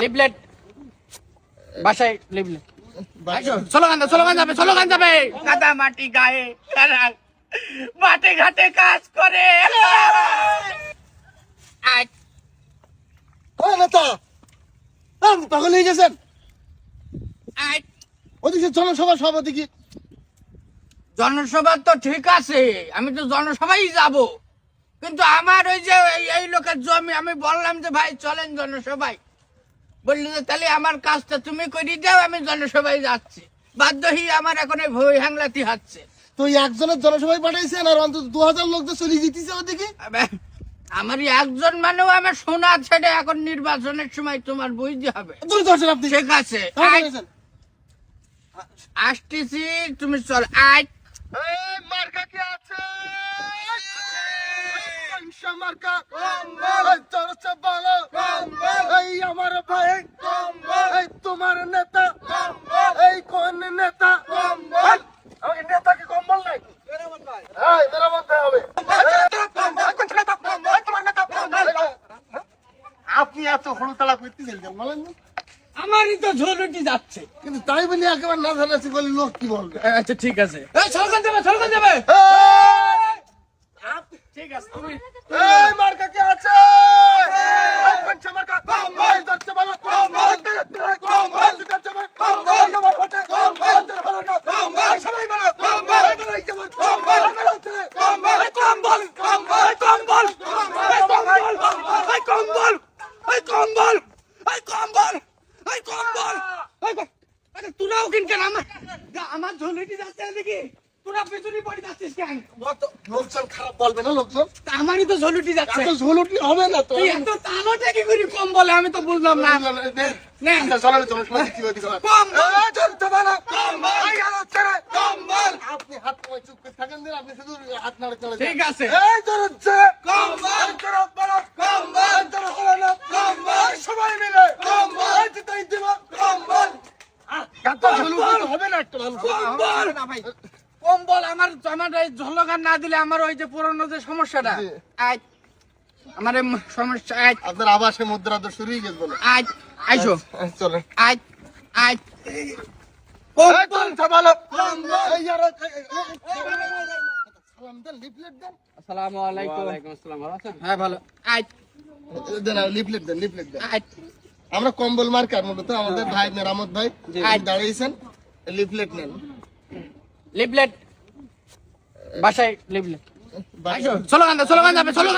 Leaflet বাসায় leaflet slogan যাবে কাদা মাটি গায়ে মাঠে ঘাটে কাজ করে পাগল হয়ে গেছেন ওদিকে জনসভা সভাপতি কি জনসভা তো ঠিক আছে, আমি তো জনসভাই যাব, কিন্তু আমার ওই যে এই লোকের জমি আমি বললাম যে ভাই চলেন জনসভায়, বললি যে তাহলে আমার কাজটা তুমি করে দাও, আমি জনসভায় যাচ্ছি, বাধ্য হয়ে আমার এখন ভই হাংলাতি হচ্ছে। তো একজনের জনসভায় পাঠাইছেন আর অন্তত 2000 লোক তো চলে যেতেছে ওদিকে। আমার একজন মানেও আমার শোনা ছেড়ে এখন নির্বাচনের সময় তোমার বুঝতে হবে। ঠিক আছে আসতেছি, তুমি চল। মার্কা কি আছে মার্কা এই আমার ভাই এই তোমার নেতা এই কোন নেতা আমাকে নেতা কি কম্বল নাই মেরামত হবে। আপনি এত হলতালা করতেছেন কেন বলেন? আমারই তো ঝোলটি যাচ্ছে, কিন্তু তাই বলি একেবারে না জানাচ্ছি বলি লোক কি বলবে। আচ্ছা ঠিক আছে, স্লোগান যাবে ঠিক আছে। তুমি এই মার্কা কি আছে এই পঞ্চ মার্কা কম্বল দচ্ছে বাবা কম্বল কম্বল দচ্ছে বাবা কম্বল আমার ফটে কম্বল কম্বল সবাই বলো কম্বল এই যেমন কম্বল কম্বল কম্বল কম্বল কম্বল কম্বল এই কম্বল তোরাও কেন আমার ঝোলটি যাচ্ছে নাকি? তোরা পেছনে পড়ে যাচ্ছিস কেন? লোকজন খারাপ বলবে না লোকজন? আমারই তো ঝোলটি যাচ্ছে। এত ঝোলুটি হবে না তো। এত তালোটা কি করে কম বলে আমি তো বুঝলাম না। আপনি হাত কমায় চুপ করে থাকেন দিন, আপনি শুধু হাত নাড়ে চলে ঠিক আছে। সবাই মিলে হবে না একটা কম্বল আমার এই ঝলগান না দিলে আমার ওই যে পুরনো যে সমস্যাটা আমার সমস্যা আপনার আবাসে মুদ্রা তো শুরু হয়ে গেছে বলে আইসো চলেন আসসালামু আলাইকুম। হ্যাঁ ভালো লিফলেট দেন আমরা কম্বল মার্কার মূলত আমাদের ভাই মেরামত ভাই দাঁড়িয়েছেন, লিফলেট নেন। লিফলেট বাসায় লিফলেট স্লোগান যাবে